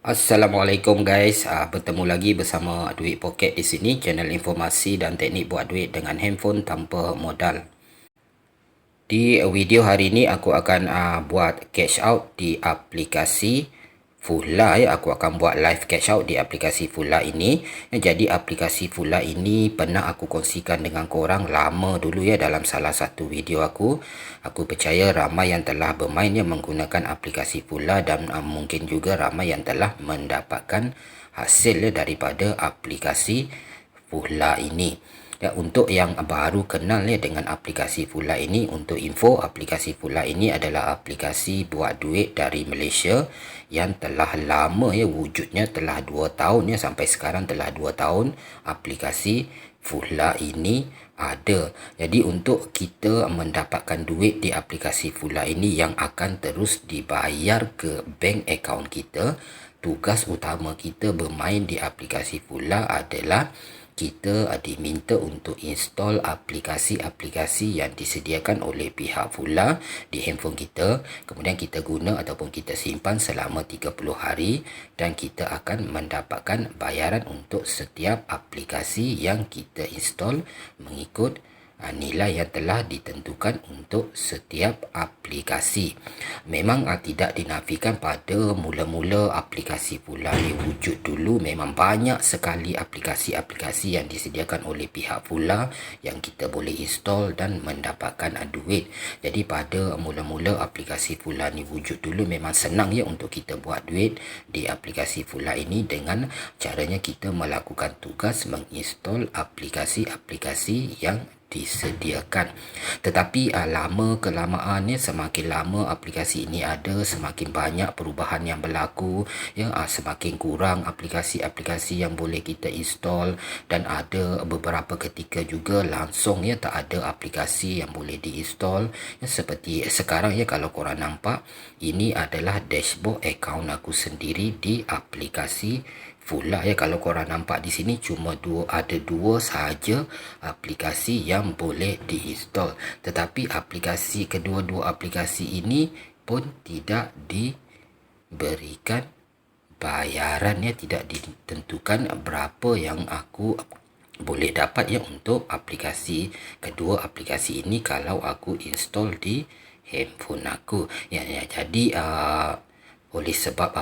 Assalamualaikum guys, bertemu lagi bersama Duit Pocket di sini, channel informasi dan teknik buat duit dengan handphone tanpa modal. Di video hari ini aku akan buat cash out di aplikasi Fulla ya. Aku akan buat live cash out di aplikasi Fulla ini. Jadi aplikasi Fulla ini pernah aku kongsikan dengan korang lama dulu ya dalam salah satu video aku. Aku percaya ramai yang telah bermain ya menggunakan aplikasi Fulla dan mungkin juga ramai yang telah mendapatkan hasil ya daripada aplikasi Fulla ini. Ya, untuk yang baru kenal ya dengan aplikasi Fulla ini, untuk info, aplikasi Fulla ini adalah aplikasi buat duit dari Malaysia yang telah lama ya wujudnya, telah 2 tahun ya, sampai sekarang telah 2 tahun aplikasi Fulla ini ada. Jadi untuk kita mendapatkan duit di aplikasi Fulla ini yang akan terus dibayar ke bank account kita, tugas utama kita bermain di aplikasi Fulla adalah kita diminta untuk install aplikasi-aplikasi yang disediakan oleh pihak Fulla di handphone kita. Kemudian kita guna ataupun kita simpan selama 30 hari dan kita akan mendapatkan bayaran untuk setiap aplikasi yang kita install mengikut nilai yang telah ditentukan untuk setiap aplikasi. Memang tidak dinafikan pada mula-mula aplikasi Fulla ni wujud dulu memang banyak sekali aplikasi-aplikasi yang disediakan oleh pihak Fulla yang kita boleh install dan mendapatkan duit. Jadi pada mula-mula aplikasi Fulla ni wujud dulu memang senang ya untuk kita buat duit di aplikasi Fulla ini dengan caranya kita melakukan tugas menginstall aplikasi-aplikasi yang disediakan. Tetapi lama kelamaannya, semakin lama aplikasi ini ada, semakin banyak perubahan yang berlaku ya, semakin kurang aplikasi-aplikasi yang boleh kita install dan ada beberapa ketika juga langsung ya tak ada aplikasi yang boleh diinstall ya, seperti sekarang ya. Kalau korang nampak, ini adalah dashboard account aku sendiri di aplikasi Fulla ya. Kalau korang nampak di sini cuma ada dua sahaja aplikasi yang boleh diinstall, tetapi aplikasi kedua-dua aplikasi ini pun tidak diberikan bayaran ya, tidak ditentukan berapa yang aku boleh dapat ya untuk aplikasi kedua aplikasi ini kalau aku install di handphone aku ya. Jadi oleh sebab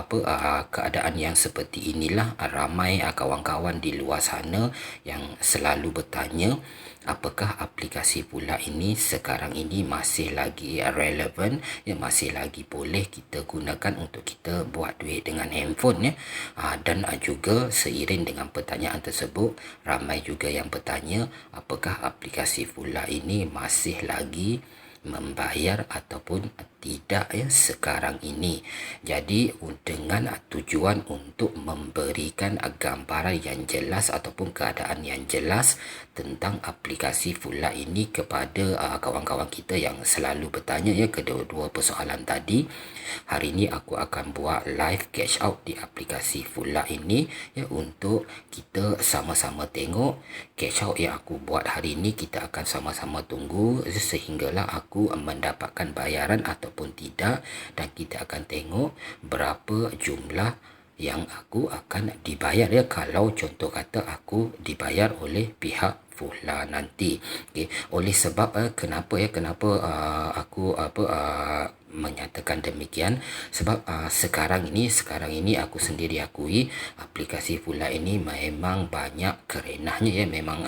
keadaan yang seperti inilah ramai kawan-kawan di luar sana yang selalu bertanya apakah aplikasi Fulla ini sekarang ini masih lagi relevan ya, masih lagi boleh kita gunakan untuk kita buat duit dengan handphone ya. Dan juga seiring dengan pertanyaan tersebut, ramai juga yang bertanya apakah aplikasi Fulla ini masih lagi membayar ataupun tidak ya sekarang ini. Jadi dengan tujuan untuk memberikan gambaran yang jelas ataupun keadaan yang jelas tentang aplikasi Fulla ini kepada kawan-kawan kita yang selalu bertanya ya kedua-dua persoalan tadi. Hari ini aku akan buat live cash out di aplikasi Fulla ini ya, untuk kita sama-sama tengok cash out yang aku buat hari ini. Kita akan sama-sama tunggu sehinggalah aku mendapatkan bayaran ataupun tidak, dan kita akan tengok berapa jumlah yang aku akan dibayar ya kalau contoh kata aku dibayar oleh pihak Fulla nanti. Okay. Oleh sebab kenapa aku menyatakan demikian, sebab sekarang ini aku sendiri akui aplikasi Fulla ini memang banyak kerenahnya ya. Memang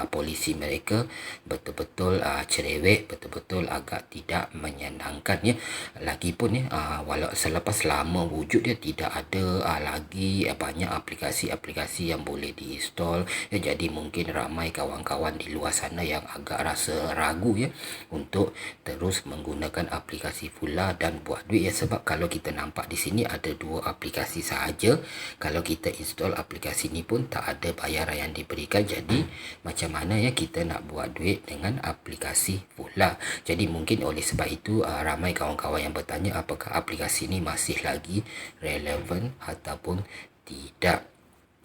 polisi mereka betul-betul cerewet, betul-betul agak tidak menyenangkan ya. Lagipun ya walau selepas lama wujud dia tidak ada lagi banyak aplikasi-aplikasi yang boleh diinstall ya. Jadi mungkin ramai kawan-kawan di luar sana yang agak rasa ragu ya untuk terus menggunakan aplikasi Fulla dan buat duit ya. Sebab kalau kita nampak di sini ada dua aplikasi sahaja. Kalau kita install aplikasi ni pun tak ada bayaran yang diberikan. Jadi macam mana ya kita nak buat duit dengan aplikasi Fulla? Jadi mungkin oleh sebab itu ramai kawan-kawan yang bertanya apakah aplikasi ni masih lagi relevan ataupun tidak.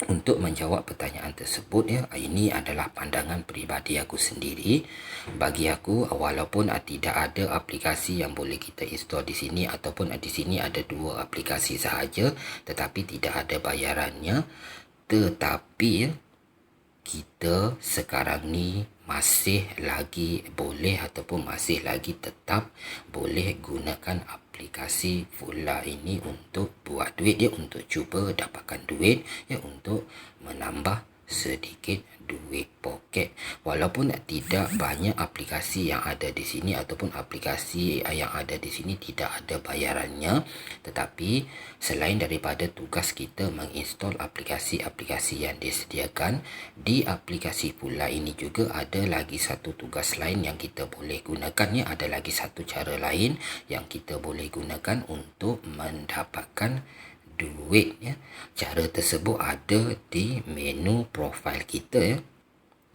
Untuk menjawab pertanyaan tersebut ya, ini adalah pandangan peribadi aku sendiri. Bagi aku, walaupun tidak ada aplikasi yang boleh kita install di sini ataupun di sini ada 2 aplikasi sahaja tetapi tidak ada bayarannya, tetapi ya, kita sekarang ni masih lagi boleh ataupun masih lagi tetap boleh gunakan aplikasi Fulla ini untuk buat duit ya, untuk cuba dapatkan duit ya, untuk menambah sedikit duit poket. Walaupun tidak banyak aplikasi yang ada di sini ataupun aplikasi yang ada di sini tidak ada bayarannya, tetapi selain daripada tugas kita menginstall aplikasi-aplikasi yang disediakan di aplikasi Fulla ini, juga ada lagi satu tugas lain yang kita boleh gunakan ya, ada lagi satu cara lain yang kita boleh gunakan untuk mendapatkan duit ya. Cara tersebut ada di menu profil kita ya.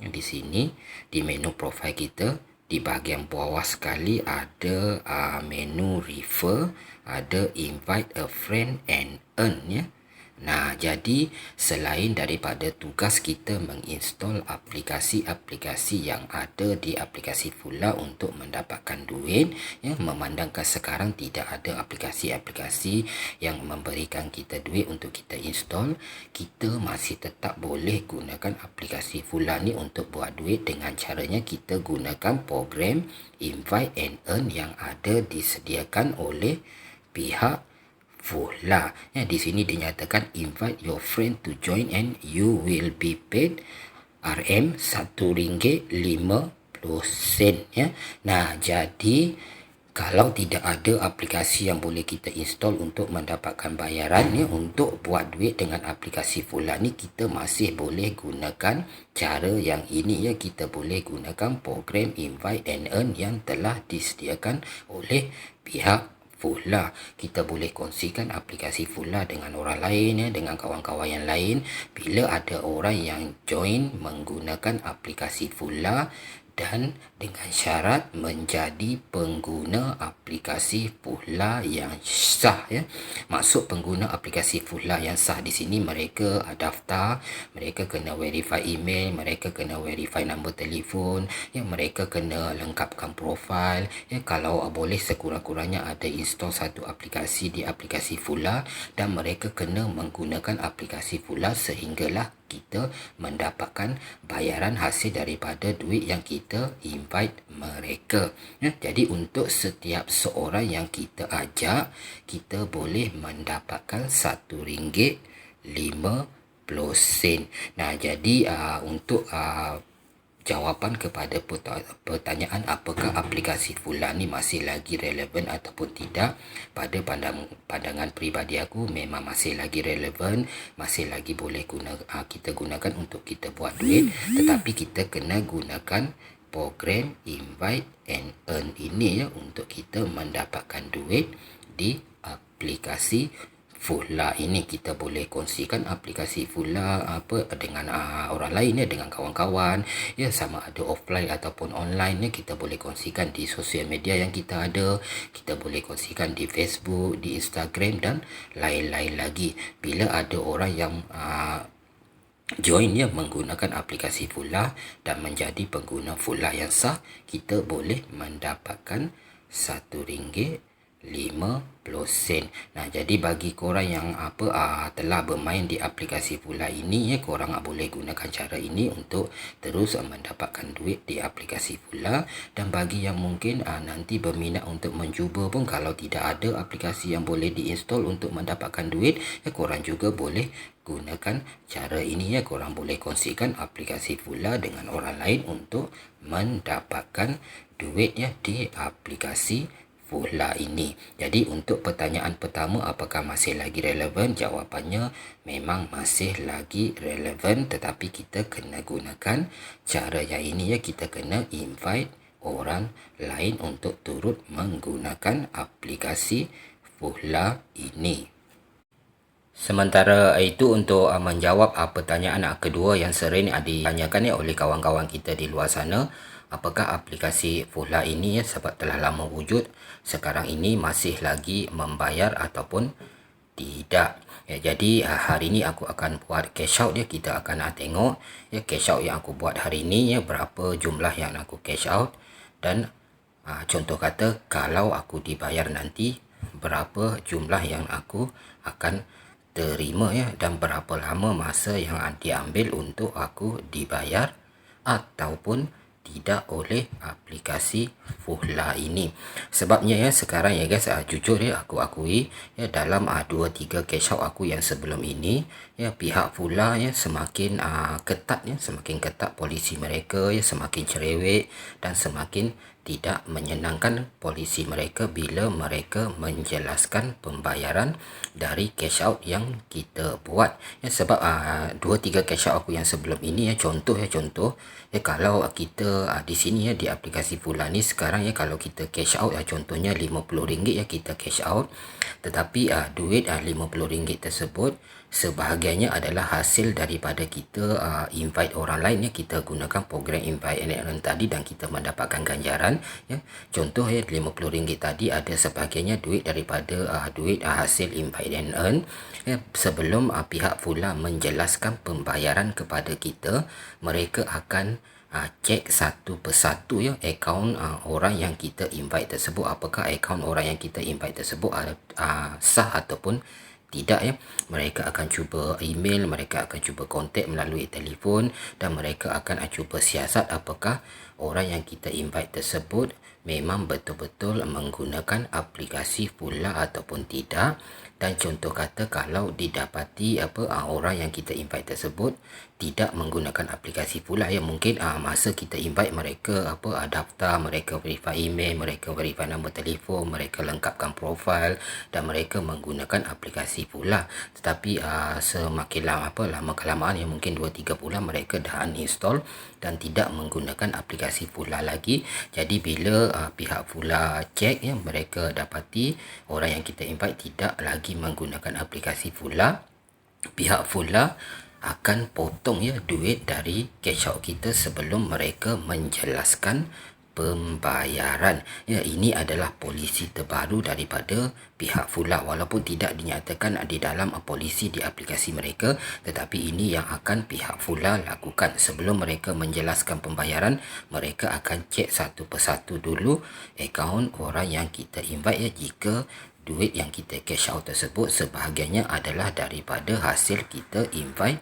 Di sini di menu profil kita di bahagian bawah sekali ada menu refer, ada invite a friend and earn ya. Nah, jadi selain daripada tugas kita menginstall aplikasi-aplikasi yang ada di aplikasi Fulla untuk mendapatkan duit ya, memandangkan sekarang tidak ada aplikasi-aplikasi yang memberikan kita duit untuk kita install, kita masih tetap boleh gunakan aplikasi Fulla ni untuk buat duit dengan caranya kita gunakan program invite and earn yang ada disediakan oleh pihak Fulla. Ya, di sini dinyatakan invite your friend to join and you will be paid RM RM1.50 ya. Nah, jadi kalau tidak ada aplikasi yang boleh kita install untuk mendapatkan bayaran ya, untuk buat duit dengan aplikasi Fulla ni, kita masih boleh gunakan cara yang ini ya. Kita boleh gunakan program invite and earn yang telah disediakan oleh pihak Fulla. Kita boleh kongsikan aplikasi Fulla dengan orang lain ya, dengan kawan-kawan yang lain. Bila ada orang yang join menggunakan aplikasi Fulla dan dengan syarat menjadi pengguna aplikasi Fulla yang sah ya. Maksud pengguna aplikasi Fulla yang sah di sini, mereka daftar, mereka kena verify email, mereka kena verify nombor telefon ya, mereka kena lengkapkan profil ya. Kalau boleh sekurang-kurangnya ada install satu aplikasi di aplikasi Fulla, dan mereka kena menggunakan aplikasi Fulla sehinggalah kita mendapatkan bayaran hasil daripada duit yang kita invite mereka ya. Jadi untuk setiap seorang yang kita ajak, kita boleh mendapatkan RM1.50. Nah, jadi untuk jawapan kepada pertanyaan apakah aplikasi Fulla ni masih lagi relevan ataupun tidak, pada pandangan peribadi aku memang masih lagi relevan, masih lagi boleh kita gunakan untuk kita buat duit, tetapi kita kena gunakan program invite and earn ini ya, untuk kita mendapatkan duit di aplikasi Fulla ini. Kita boleh kongsikan aplikasi Fulla dengan orang lain ya, dengan kawan-kawan ya, sama ada offline ataupun online ya. Kita boleh kongsikan di sosial media yang kita ada, kita boleh kongsikan di Facebook, di Instagram dan lain-lain lagi. Bila ada orang yang join ya menggunakan aplikasi Fulla dan menjadi pengguna Fulla yang sah, kita boleh mendapatkan RM1.50. Nah, jadi bagi korang yang telah bermain di aplikasi Fulla ini ya, korang boleh gunakan cara ini untuk terus mendapatkan duit di aplikasi Fulla. Dan bagi yang mungkin nanti berminat untuk mencuba pun, kalau tidak ada aplikasi yang boleh diinstal untuk mendapatkan duit ya, korang juga boleh gunakan cara ini ya. Korang boleh kongsikan aplikasi Fulla dengan orang lain untuk mendapatkan duit ya di aplikasi Fulla ini. Jadi untuk pertanyaan pertama, apakah masih lagi relevan? Jawapannya memang masih lagi relevan, tetapi kita kena gunakan cara yang ini ya. Kita kena invite orang lain untuk turut menggunakan aplikasi Fulla ini. Sementara itu, untuk menjawab pertanyaan kedua yang sering ditanyakan oleh kawan-kawan kita di luar sana, apakah aplikasi Fulla ini sebab telah lama wujud, sekarang ini masih lagi membayar ataupun tidak. Ya, jadi hari ini aku akan buat cash out ya. Kita akan tengok ya cash out yang aku buat hari ini ya, berapa jumlah yang aku cash out, dan contoh kata kalau aku dibayar nanti berapa jumlah yang aku akan terima ya, dan berapa lama masa yang diambil untuk aku dibayar ataupun tidak oleh aplikasi Fulla ini. Sebabnya ya sekarang ya guys, jujur ya aku akui ya, dalam 2-3 cash out aku yang sebelum ini ya, pihak Fulla ya semakin ketat ya, semakin ketat polisi mereka ya, semakin cerewet dan semakin tidak menyenangkan polisi mereka bila mereka menjelaskan pembayaran dari cash out yang kita buat ya. Sebab 2-3 cash out aku yang sebelum ini ya, contoh ya, kalau kita di sini ya, di aplikasi Fulla ni sekarang ya, kalau kita cash out contohnya RM50 ya, kita cash out, tetapi duit RM50 tersebut sebahagiannya adalah hasil daripada kita invite orang lain ya. Kita gunakan program invite and earn tadi dan kita mendapatkan ganjaran ya. Contoh ya, RM50 tadi ada sebahagiannya duit daripada duit hasil invite and earn ya. Sebelum pihak Fulla menjelaskan pembayaran kepada kita, mereka akan cek satu persatu ya akaun orang yang kita invite tersebut, apakah akaun orang yang kita invite tersebut sah ataupun tidak ya. Mereka akan cuba email, mereka akan cuba kontak melalui telefon, dan mereka akan cuba siasat apakah orang yang kita invite tersebut memang betul-betul menggunakan aplikasi Fulla ataupun tidak. Dan contoh kata kalau didapati orang yang kita invite tersebut tidak menggunakan aplikasi Fulla ya, mungkin masa kita invite mereka daftar, mereka verify email, mereka verify nombor telefon, mereka lengkapkan profil dan mereka menggunakan aplikasi Fulla. Tetapi semakin lama kelamaan ya, mungkin 2-3 bulan mereka dah uninstall dan tidak menggunakan aplikasi Fulla lagi. Jadi bila pihak Fulla cek ya, mereka dapati orang yang kita invite tidak lagi menggunakan aplikasi Fulla, pihak Fulla akan potong ya duit dari cash out kita sebelum mereka menjelaskan pembayaran ya. Ini adalah polisi terbaru daripada pihak Fulla, walaupun tidak dinyatakan di dalam polisi di aplikasi mereka, tetapi ini yang akan pihak Fulla lakukan. Sebelum mereka menjelaskan pembayaran, mereka akan cek satu persatu dulu akaun orang yang kita invite ya, jika duit yang kita cash out tersebut sebahagiannya adalah daripada hasil kita invite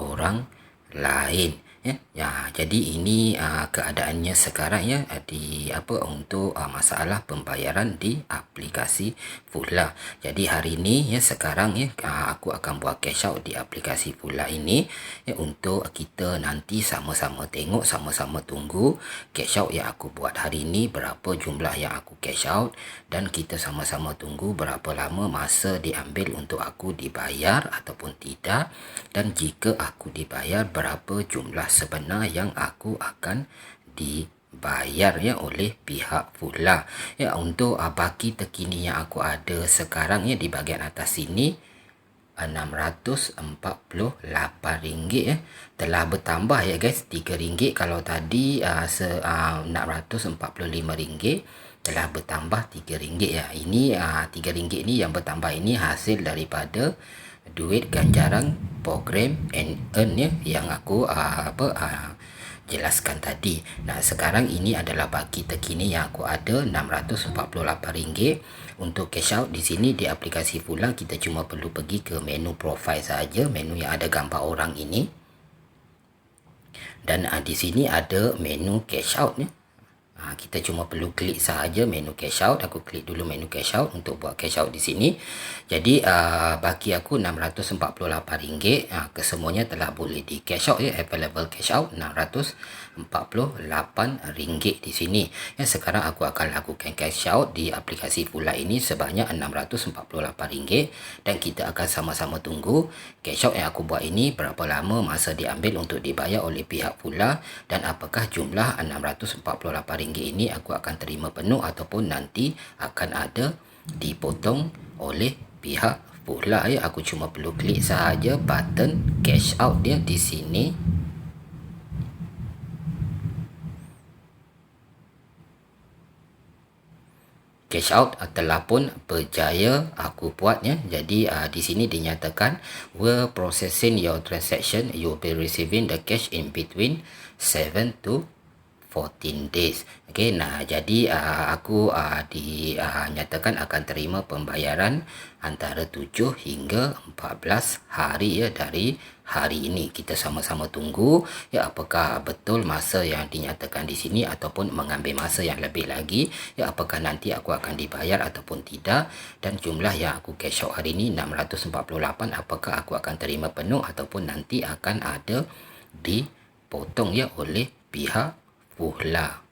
orang lain ya. Jadi ini keadaannya sekarang ya, di untuk masalah pembayaran di aplikasi Fulla. Jadi hari ini ya, sekarang ya, aku akan buat cash out di aplikasi Fulla ini ya, untuk kita nanti sama-sama tengok, sama-sama tunggu cash out yang aku buat hari ini, berapa jumlah yang aku cash out, dan kita sama-sama tunggu berapa lama masa diambil untuk aku dibayar ataupun tidak, dan jika aku dibayar berapa jumlah sebenar yang aku akan dibayar ya oleh pihak Fulla ya. Untuk baki terkini yang aku ada sekarang ya, di bahagian atas sini RM648 ya, telah bertambah ya guys, RM3. Kalau tadi RM645 telah bertambah RM3 ya. Ini RM3 ini yang bertambah ini hasil daripada duit ganjaran program and earn ya, yang aku jelaskan tadi. Nah sekarang ini adalah baki terkini yang aku ada, RM648 untuk cash out. Di sini di aplikasi Fulla kita cuma perlu pergi ke menu profile saja, menu yang ada gambar orang ini, dan di sini ada menu cash out ya. Kita cuma perlu klik sahaja menu cash out. Aku klik dulu menu cash out untuk buat cash out di sini. Jadi baki aku RM648, kesemuanya telah boleh di cash out ya, available cash out RM648 di sini ya. Sekarang aku akan lakukan cash out di aplikasi Fulla ini sebanyak RM648, dan kita akan sama-sama tunggu cash out yang aku buat ini berapa lama masa diambil untuk dibayar oleh pihak Fulla, dan apakah jumlah RM648 ini aku akan terima penuh ataupun nanti akan ada dipotong oleh pihak Fulla ya. Aku cuma perlu klik sahaja button cash out dia di sini. cash out telah pun berjaya aku buatnya. Jadi di sini dinyatakan we're processing your transaction, you'll be receiving the cash in between 7 to 14 days. Okey, nah jadi aku dinyatakan akan terima pembayaran antara 7 hingga 14 hari ya dari hari ini. Kita sama-sama tunggu ya apakah betul masa yang dinyatakan di sini ataupun mengambil masa yang lebih lagi ya, apakah nanti aku akan dibayar ataupun tidak, dan jumlah yang aku cash out hari ini 648, apakah aku akan terima penuh ataupun nanti akan ada dipotong ya oleh pihak Fuhla.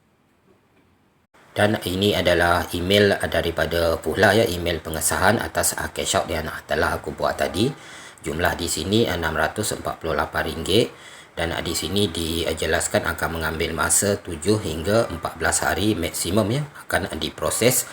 Dan ini adalah email daripada Fuhla ya, email pengesahan atas cash out yang telah aku buat tadi. Jumlah di sini RM648 dan di sini dijelaskan akan mengambil masa 7 hingga 14 hari maksimum ya akan diproses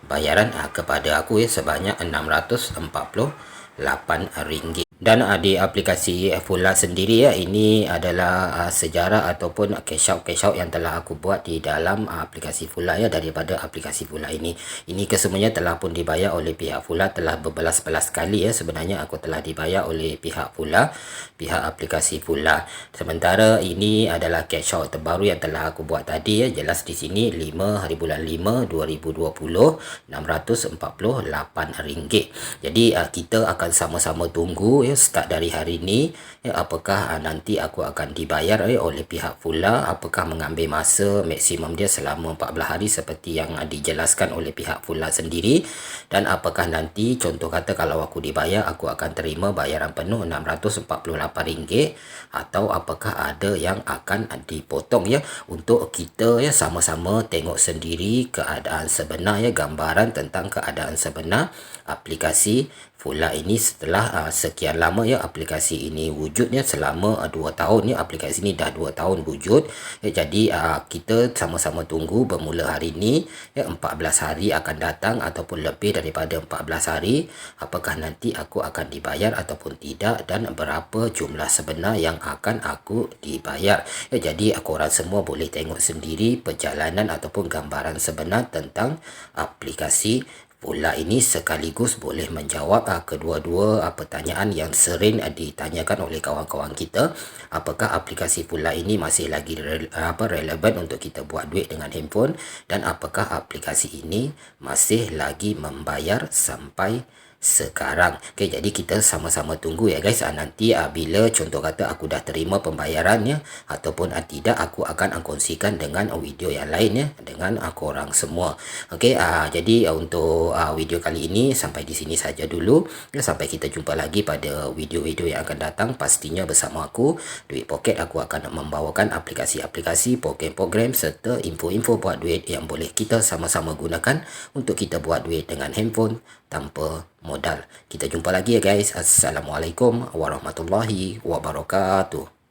bayaran kepada aku ya sebanyak RM648. Dan di aplikasi Fuhla sendiri ya, ini adalah sejarah ataupun cash out yang telah aku buat di dalam aplikasi Fuhla ya, daripada aplikasi Fuhla ini. Ini kesemuanya telah pun dibayar oleh pihak Fuhla, telah berbelas-belas kali ya sebenarnya aku telah dibayar oleh pihak Fuhla, pihak aplikasi Fuhla. Sementara ini adalah cash out terbaru yang telah aku buat tadi ya, jelas di sini 5 hari bulan 5 2020 RM648. Jadi kita akan sama-sama tunggu ya start dari hari ini ya, apakah nanti aku akan dibayar oleh pihak Fuhla, apakah mengambil masa maksimum dia selama 14 hari seperti yang dijelaskan oleh pihak Fuhla sendiri, dan apakah nanti contoh kata kalau aku dibayar aku akan terima bayaran penuh RM648 atau apakah ada yang akan dipotong ya, untuk kita ya sama-sama tengok sendiri keadaan sebenar ya, gambaran tentang keadaan sebenar aplikasi Fuhla ini setelah sekian lama ya aplikasi ini wujudnya selama 2 tahun ya, aplikasi ini dah 2 tahun wujud ya. Jadi kita sama-sama tunggu bermula hari ini ya, 14 hari akan datang ataupun lebih daripada 14 hari, apakah nanti aku akan dibayar ataupun tidak dan berapa jumlah sebenar yang akan aku dibayar ya. Jadi korang semua boleh tengok sendiri perjalanan ataupun gambaran sebenar tentang aplikasi Fuhla ini, sekaligus boleh menjawab kedua-dua pertanyaan yang sering ditanyakan oleh kawan-kawan kita. Apakah aplikasi Fuhla ini masih lagi relevan untuk kita buat duit dengan handphone, dan apakah aplikasi ini masih lagi membayar sampai sekarang. Okey, jadi kita sama-sama tunggu ya guys. Nanti bila contoh kata aku dah terima pembayarannya ataupun tidak, aku akan kongsikan dengan video yang lain ya dengan korang semua. Okey, jadi untuk video kali ini sampai di sini saja dulu ya. Sampai kita jumpa lagi pada video-video yang akan datang, pastinya bersama aku Duit Pocket. Aku akan membawakan aplikasi-aplikasi, program-program serta info-info buat duit yang boleh kita sama-sama gunakan untuk kita buat duit dengan handphone tanpa modal. Kita jumpa lagi ya guys. Assalamualaikum warahmatullahi wabarakatuh.